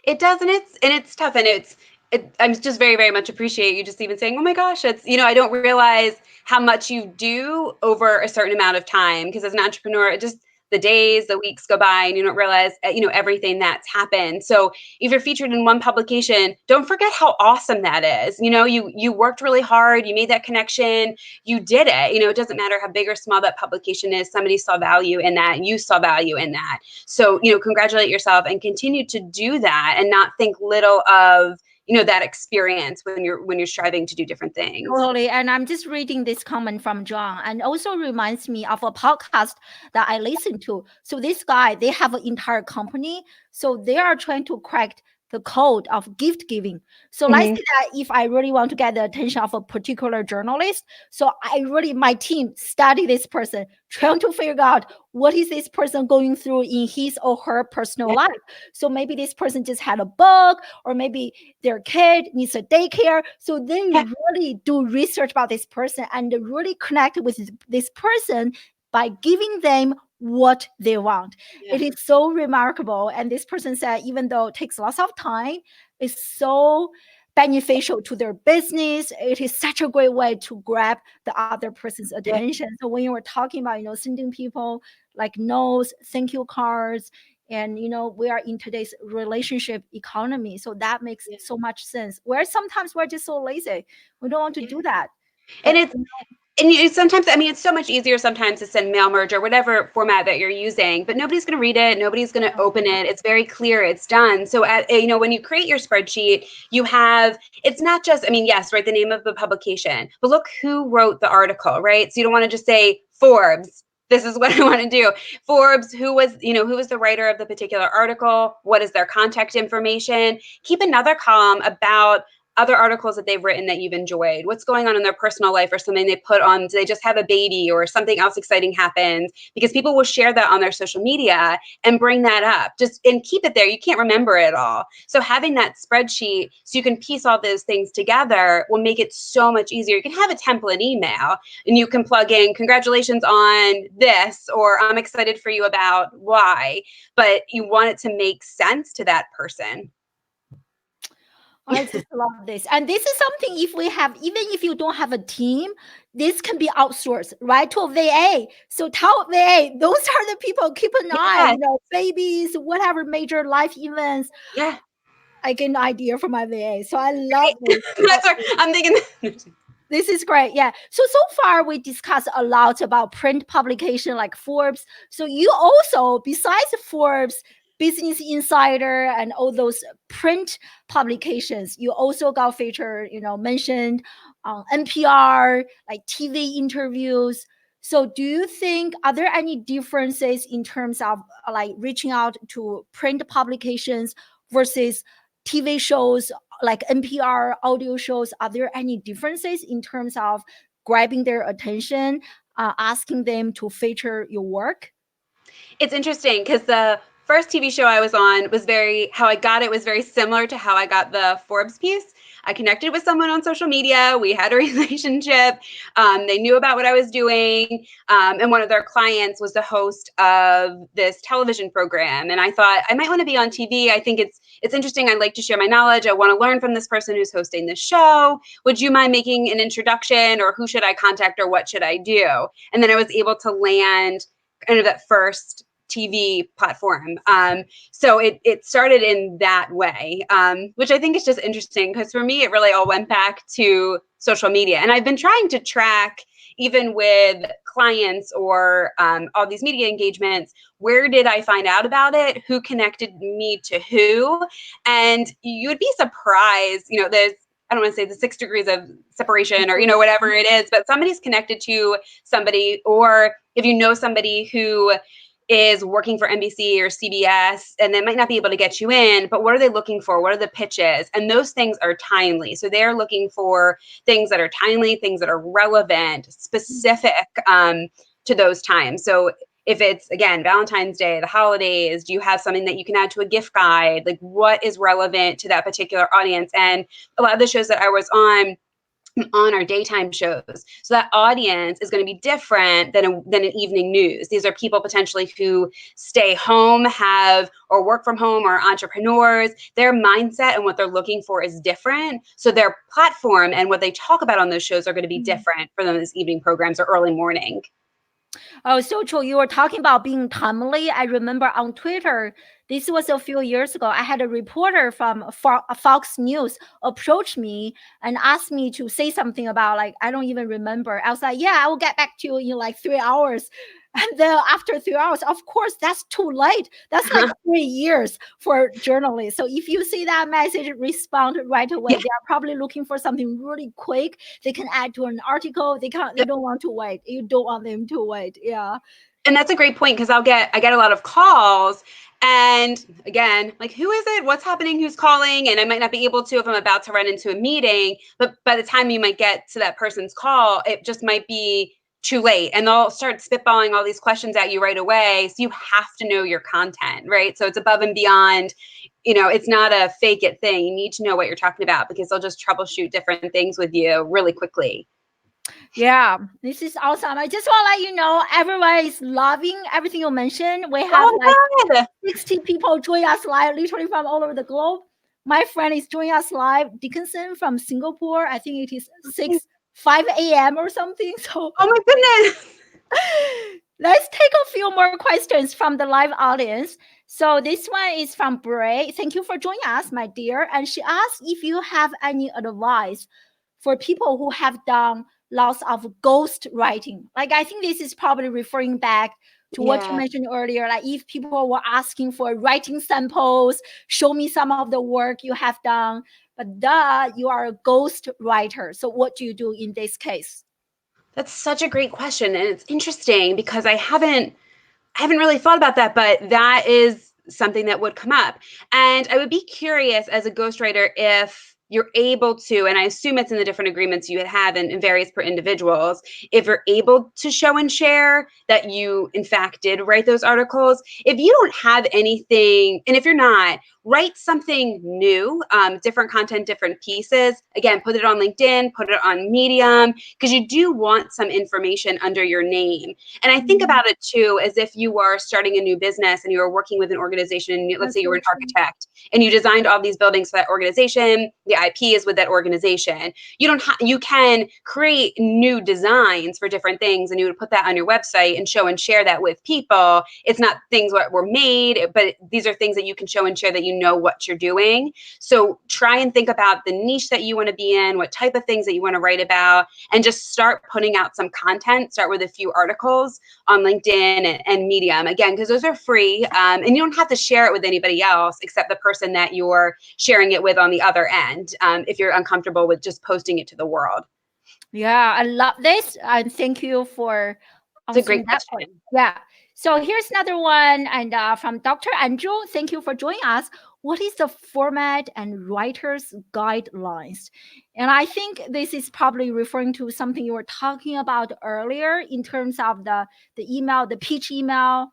It does, and it's tough, and I'm just very, very much appreciate you just even saying, "Oh my gosh, it's I don't realize how much you do over a certain amount of time." Because as an entrepreneur, it just the days, the weeks go by, and you don't realize everything that's happened. So if you're featured in one publication, don't forget how awesome that is. You worked really hard, you made that connection, you did it. It doesn't matter how big or small that publication is. Somebody saw value in that, and you saw value in that. So, congratulate yourself and continue to do that and not think little of, that experience when you're striving to do different things. Totally. And I'm just reading this comment from John, and also reminds me of a podcast that I listen to. So this guy, they have an entire company. So they are trying to crack the code of gift giving. So let's Mm-hmm. say that if I really want to get the attention of a particular journalist, so my team study this person, trying to figure out what is this person going through in his or her personal Yeah. life. So maybe this person just had a bug, or maybe their kid needs a daycare. So then Yeah. you really do research about this person and really connect with this person by giving them what they want. Yeah. It is so remarkable. And this person said, even though it takes lots of time, it's so beneficial to their business. It is such a great way to grab the other person's Yeah. attention. So when you were talking about, sending people like notes, thank you cards, and we are in today's relationship economy, so that makes Yeah. so much sense, where sometimes we're just so lazy, we don't want to Yeah. do that. And But sometimes, it's so much easier sometimes to send mail merge or whatever format that you're using, but nobody's going to read it. Nobody's going to open it. It's very clear. It's done. So, when you create your spreadsheet, it's not just, yes, write the name of the publication, but look who wrote the article, right? So you don't want to just say Forbes. This is what I want to do. Forbes, who was the writer of the particular article? What is their contact information? Keep another column about other articles that they've written that you've enjoyed, what's going on in their personal life, or something they put on, do they just have a baby or something else exciting happens, because people will share that on their social media and bring that up, and keep it there. You can't remember it all. So having that spreadsheet so you can piece all those things together will make it so much easier. You can have a template email and you can plug in, congratulations on this, or I'm excited for you about Y, but you want it to make sense to that person. I just love this. And this is something, if we have, even if you don't have a team, this can be outsourced, right? To a VA. So tell VA, those are the people, keep an eye, Yeah. babies, whatever major life events. Yeah. I get an idea from my VA. So I love this. That's what I'm thinking. This is great. Yeah. So far we discussed a lot about print publication like Forbes. So you also, besides Forbes, Business Insider, and all those print publications, you also got featured, mentioned on NPR, like TV interviews. So do you think, are there any differences in terms of like reaching out to print publications versus TV shows like NPR audio shows? Are there any differences in terms of grabbing their attention, asking them to feature your work? It's interesting because the first TV show I was on how I got it was very similar to how I got the Forbes piece. I connected with someone on social media. We had a relationship. They knew about what I was doing. And one of their clients was the host of this television program. And I thought I might want to be on TV. I think it's interesting. I'd like to share my knowledge. I want to learn from this person who's hosting this show. Would you mind making an introduction, or who should I contact, or what should I do? And then I was able to land kind of that first TV platform. So it started in that way, which I think is just interesting, because for me, it really all went back to social media. And I've been trying to track, even with clients or all these media engagements, where did I find out about it? Who connected me to who? And you would be surprised, there's, I don't want to say the 6 degrees of separation, or, whatever it is, but somebody's connected to somebody, or if you know somebody who is working for NBC or CBS, and they might not be able to get you in, but what are they looking for? What are the pitches? And those things are timely. So they're looking for things that are timely, things that are relevant, specific to those times. So if it's, again, Valentine's Day, the holidays, do you have something that you can add to a gift guide? Like, what is relevant to that particular audience? And a lot of the shows that I was on our daytime shows. So that audience is going to be different than an evening news. These are people potentially who stay home, or work from home, or entrepreneurs. Their mindset and what they're looking for is different. So their platform and what they talk about on those shows are going to be different for those evening programs or early morning. Oh, so true. You were talking about being timely. I remember on Twitter, this was a few years ago, I had a reporter from Fox News approach me and asked me to say something about, like, I don't even remember. I was like, yeah, I will get back to you in like 3 hours. And then after 3 hours, of course, that's too late. That's like 3 years for journalists. So if you see that message, respond right away. Yeah. They are probably looking for something really quick. They can add to an article. They don't want to wait. You don't want them to wait. Yeah. And that's a great point, because I get a lot of calls, and again, like, who is it? What's happening? Who's calling? And I might not be able to if I'm about to run into a meeting, but by the time you might get to that person's call, it just might be too late, and they'll start spitballing all these questions at you right away. So you have to know your content, right? So it's above and beyond. It's not a fake it thing. You need to know what you're talking about, because they'll just troubleshoot different things with you really quickly. Yeah, this is awesome. I just want to let you know, everyone is loving everything you mentioned. We have like 60 people join us live, literally from all over the globe. My friend is joining us live, Dickinson from Singapore. I think it is 5 a.m. or something. So, oh my goodness. Let's take a few more questions from the live audience. So this one is from Bray. Thank you for joining us, my dear. And she asked if you have any advice for people who have done lots of ghost writing. Like, I think this is probably referring back to what you mentioned earlier. Like, if people were asking for writing samples, show me some of the work you have done, but you are a ghost writer. So what do you do in this case? That's such a great question. And it's interesting because I haven't really thought about that, but that is something that would come up. And I would be curious as a ghostwriter if you're able to, and I assume it's in the different agreements you have in various per individuals, if you're able to show and share that you in fact did write those articles. If you don't have anything, and if you're not, write something new, different content, different pieces. Again, put it on LinkedIn, put it on Medium, because you do want some information under your name. And I think about it too, as if you are starting a new business and you are working with an organization, and let's say you were an architect and you designed all these buildings for that organization, the IP is with that organization. You can create new designs for different things, and you would put that on your website and show and share that with people. It's not things that were made, but these are things that you can show and share that you know what you're doing. So try and think about the niche that you want to be in, what type of things that you want to write about, and just start putting out some content. Start with a few articles on LinkedIn and Medium, again, because those are free, and you don't have to share it with anybody else except the person that you're sharing it with on the other end, if you're uncomfortable with just posting it to the world. Yeah, I love this, and thank you for answering that question. Yeah. So here's another one, and from Dr. Andrew. Thank you for joining us. What is the format and writer's guidelines? And I think this is probably referring to something you were talking about earlier in terms of the email, the pitch email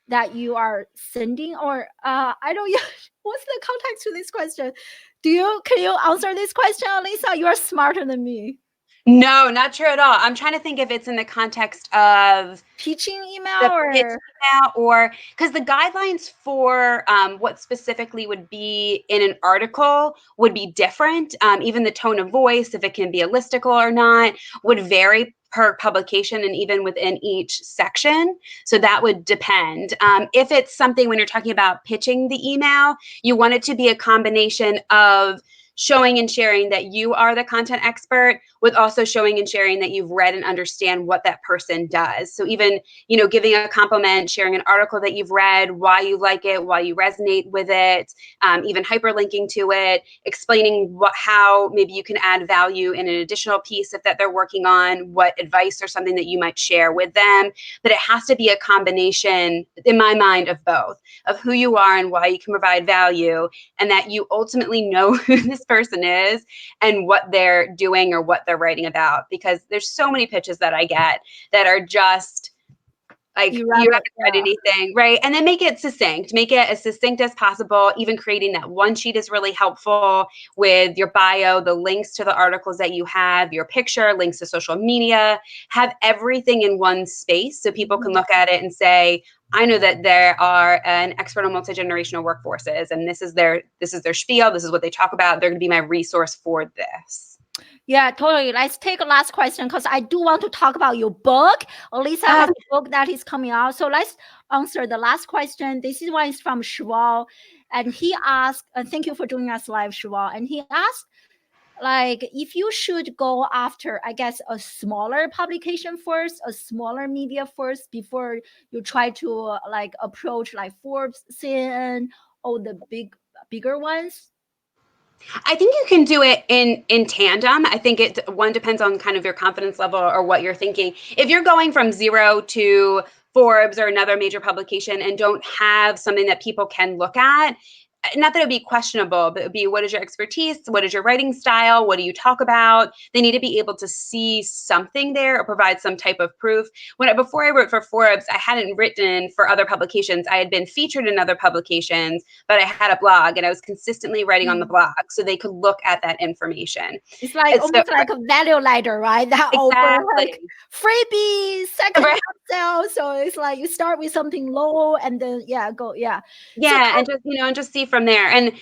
that you are sending, or I don't. What's the context to this question? Can you answer this question, Alissa? You are smarter than me. No, not true at all. I'm trying to think if it's in the context of pitching email or because the guidelines for what specifically would be in an article would be different. Even the tone of voice, if it can be a listicle or not, would vary per publication and even within each section. So that would depend. If it's something when you're talking about pitching the email, you want it to be a combination of showing and sharing that you are the content expert, with also showing and sharing that you've read and understand what that person does. So even, giving a compliment, sharing an article that you've read, why you like it, why you resonate with it, even hyperlinking to it, explaining how maybe you can add value in an additional piece that they're working on, what advice or something that you might share with them. But it has to be a combination, in my mind, of both, of who you are and why you can provide value, and that you ultimately know who this person is and what they're doing or what they're writing about. Because there's so many pitches that I get that are just like, you haven't read anything, right? And then make it succinct. Make it as succinct as possible. Even creating that one sheet is really helpful, with your bio, the links to the articles that you have, your picture, links to social media. Have everything in one space so people can look at it and say, I know that they are an expert on multi-generational workforces, and this is their spiel. This is what they talk about. They're going to be my resource for this. Yeah, totally. Let's take a last question, because I do want to talk about your book. Alissa has a book that is coming out. So let's answer the last question. This one is from Shwal. And he asked, thank you for joining us live, Shwal. And he asked, like, if you should go after, I guess, a smaller publication first, a smaller media first, before you try to approach like Forbes, CNN, all the bigger ones. I think you can do it in tandem. I think one depends on kind of your confidence level or what you're thinking. If you're going from 0 to Forbes or another major publication and don't have something that people can look at, not that it would be questionable, but it would be, what is your expertise? What is your writing style? What do you talk about? They need to be able to see something there or provide some type of proof. Before I wrote for Forbes, I hadn't written for other publications. I had been featured in other publications, but I had a blog and I was consistently writing on the blog so they could look at that information. It's like almost like a value ladder, right? That offer like freebie, second sale. So it's like you start with something low and then go. And just see from there. And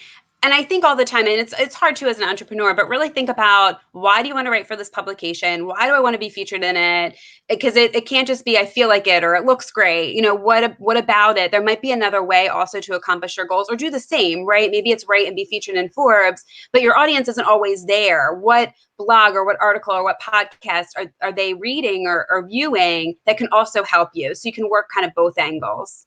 I think all the time, and it's hard too as an entrepreneur, but really think about, why do you want to write for this publication? Why do I want to be featured in it? Because it can't just be, I feel like it, or it looks great. What about it? There might be another way also to accomplish your goals, or do the same, right? Maybe it's write and be featured in Forbes, but your audience isn't always there. What blog or what article or what podcast are they reading or viewing that can also help you? So you can work kind of both angles.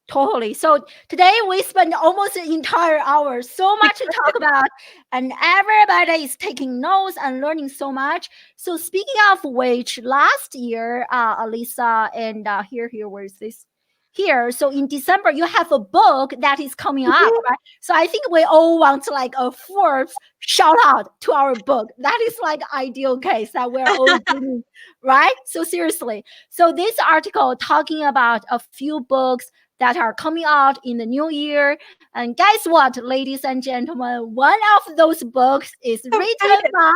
Totally. So today we spent almost an entire hour, so much to talk about, and everybody is taking notes and learning so much. So speaking of which, last year, Alissa, and where is this? Here. So in December, you have a book that is coming up, right? So I think we all want like a Forbes shout out to our book. That is like ideal case that we're all doing, right? So seriously. So this article talking about a few books that are coming out in the new year. And guess what, ladies and gentlemen? One of those books is written by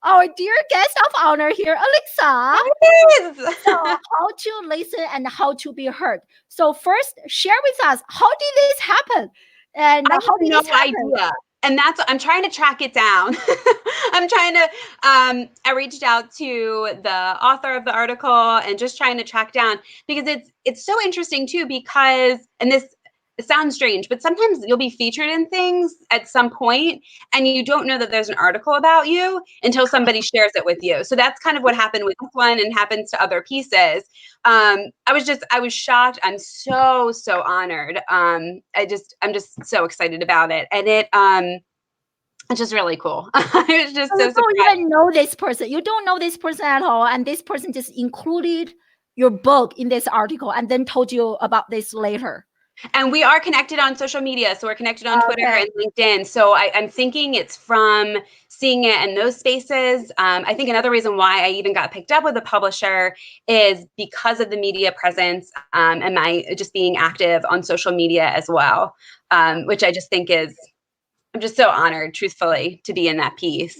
our dear guest of honor here, Alissa. So how to listen and how to be heard. So first, share with us, how did this happen? And I how did no this happen? idea. And I'm trying to track it down. I'm trying to, I reached out to the author of the article and just trying to track down, because it's so interesting too, because, and this, it sounds strange, but sometimes you'll be featured in things at some point and you don't know that there's an article about you until somebody shares it with you. So that's kind of what happened with this one and happens to other pieces. I was shocked. I'm so honored. I'm just so excited about it. And it's just really cool. I was just so surprised. You don't even know this person. You don't know this person at all. And this person just included your book in this article and then told you about this later. And we are connected on social media. So we're connected on Twitter and LinkedIn. So I'm thinking it's from seeing it in those spaces. I think another reason why I even got picked up with a publisher is because of the media presence and my just being active on social media as well, which I just think I'm just so honored, truthfully, to be in that piece.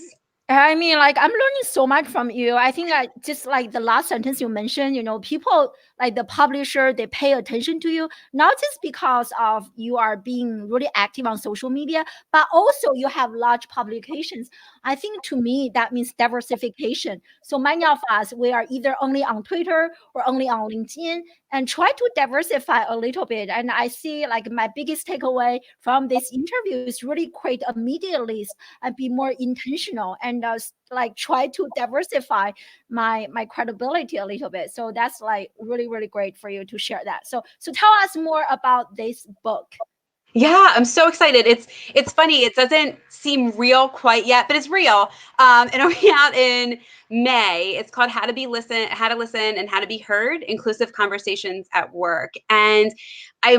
I mean, like, I'm learning so much from you. I think just like the last sentence you mentioned, people like the publisher, they pay attention to you, not just because of you are being really active on social media, but also you have large publications. I think to me, that means diversification. So many of us, we are either only on Twitter or only on LinkedIn, and try to diversify a little bit. And I see like my biggest takeaway from this interview is really create a media list and be more intentional, and like try to diversify my credibility a little bit. So that's like really, really great for you to share that. So tell us more about this book. Yeah, I'm so excited. It's funny. It doesn't seem real quite yet, but it's real. It'll be out in May. It's called How to Listen and How to Be Heard: Inclusive Conversations at Work. And I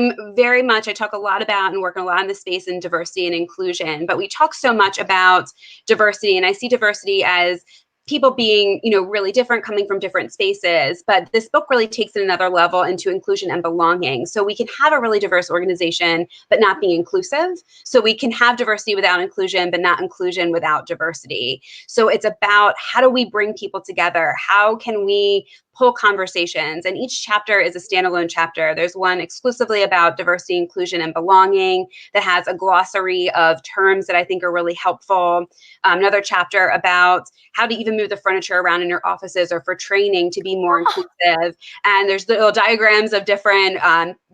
talk a lot about and work a lot in the space in diversity and inclusion, but we talk so much about diversity, and I see diversity as people being, really different, coming from different spaces. But this book really takes it another level into inclusion and belonging. So we can have a really diverse organization, but not be inclusive. So we can have diversity without inclusion, but not inclusion without diversity. So it's about how do we bring people together? How can we pull conversations? And each chapter is a standalone chapter. There's one exclusively about diversity, inclusion, and belonging that has a glossary of terms that I think are really helpful. Another chapter about how to even move the furniture around in your offices or for training to be more inclusive. And there's little diagrams of different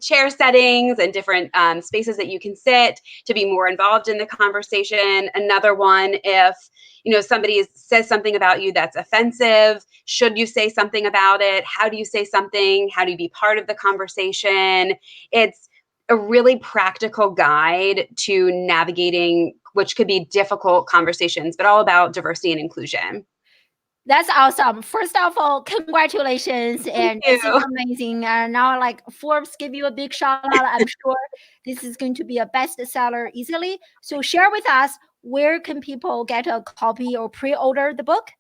chair settings and different spaces that you can sit to be more involved in the conversation. Another one, if somebody says something about you that's offensive, should you say something about it? How do you say something? How do you be part of the conversation? It's a really practical guide to navigating which could be difficult conversations, but all about diversity and inclusion. That's awesome. First of all, congratulations. Thank And this is you. amazing. And now like Forbes give you a big shout out. I'm sure this is going to be a bestseller easily. So share with us, where can people get a copy or pre-order the book?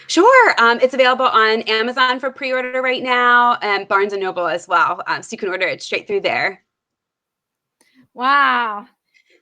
Sure. It's available on Amazon for pre-order right now, and Barnes & Noble as well. So you can order it straight through there. Wow.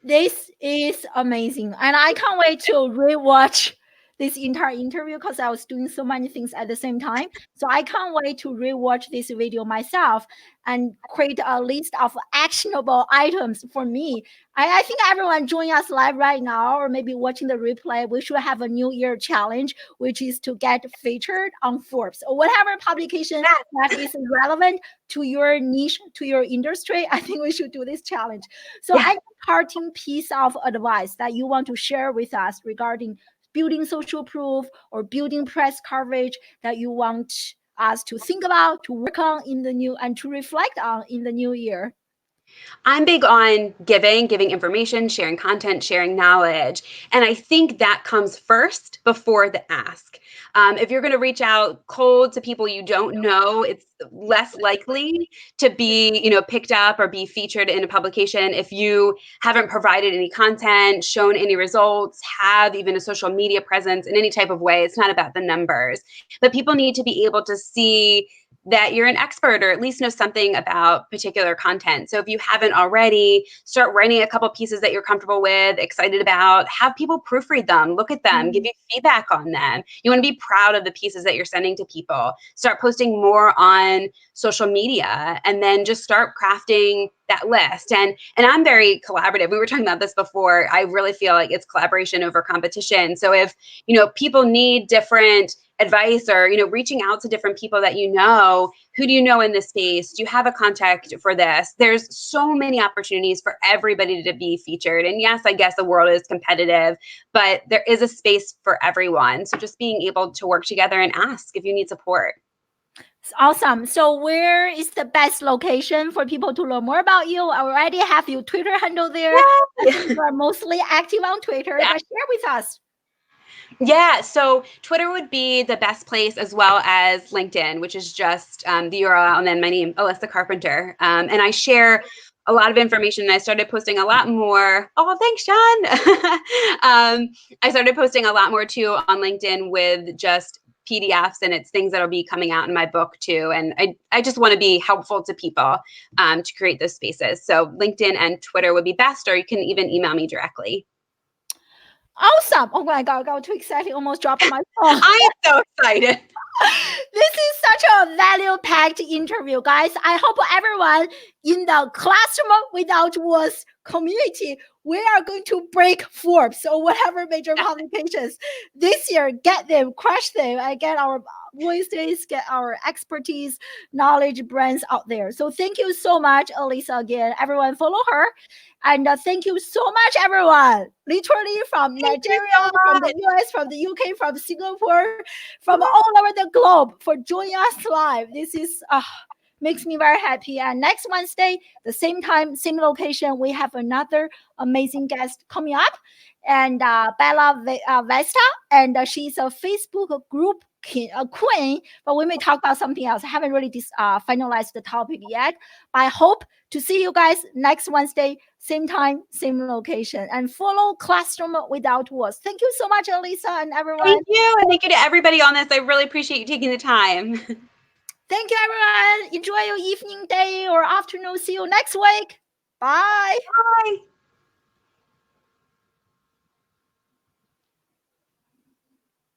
This is amazing. And I can't wait to rewatch this entire interview because I was doing so many things at the same time. So I can't wait to rewatch this video myself and create a list of actionable items for me. I think everyone joining us live right now, or maybe watching the replay, we should have a New Year challenge, which is to get featured on Forbes or whatever publication that is relevant to your niche, to your industry. I think we should do this challenge. So Yeah. any parting piece of advice that you want to share with us regarding building social proof or building press coverage that you want us to think about, to work on in the new, and to reflect on in the new year? I'm big on giving information, sharing content, sharing knowledge. And I think that comes first before the ask. If you're going to reach out cold to people you don't know, it's less likely to be, picked up or be featured in a publication if you haven't provided any content, shown any results, have even a social media presence in any type of way. It's not about the numbers, but people need to be able to see that you're an expert or at least know something about particular content. So if you haven't already, start writing a couple pieces that you're comfortable with, excited about, have people proofread them, look at them, give you feedback on them. You want to be proud of the pieces that you're sending to people. Start posting more on social media, and then just start crafting that list. And I'm very collaborative. We were talking about this before. I really feel like it's collaboration over competition. So if, people need different advice or, reaching out to different people that who do you know in this space? Do you have a contact for this? There's so many opportunities for everybody to be featured. And yes, I guess the world is competitive, but there is a space for everyone. So just being able to work together and ask if you need support. Awesome. So where is the best location for people to learn more about you? I already have your Twitter handle there. I think you are mostly active on Twitter, but share with us. Yeah, so Twitter would be the best place, as well as LinkedIn, which is just the URL and then my name, Alissa Carpenter. And I share a lot of information. I started posting a lot more. Oh, thanks, Sean. I started posting a lot more too on LinkedIn with just PDFs, and it's things that'll be coming out in my book too. And I just want to be helpful to people to create those spaces. So LinkedIn and Twitter would be best, or you can even email me directly. Awesome. Oh my God, I got too excited, almost dropped my phone. I am so excited. This is such a value-packed interview, guys. I hope everyone in the Classroom Without Walls community, we are going to break Forbes or whatever major publications this year. Get them, crush them, and get our voices, get our expertise, knowledge, brands out there. So thank you so much, Alissa. Again, everyone follow her. And thank you so much, everyone. Literally from Thank you Nigeria, so from the much. US, from the UK, from Singapore, from all over the globe for joining us live. This is makes me very happy. And next Wednesday, the same time, same location, we have another amazing guest coming up, and Bella Vesta, and she's a Facebook group queen. But we may talk about something else. I haven't really finalized the topic yet. But I hope to see you guys next Wednesday, same time, same location. And follow Classroom Without Walls. Thank you so much, Alissa, and everyone. Thank you. And thank you to everybody on this. I really appreciate you taking the time. Thank you, everyone. Enjoy your evening, day, or afternoon. See you next week. Bye. Bye.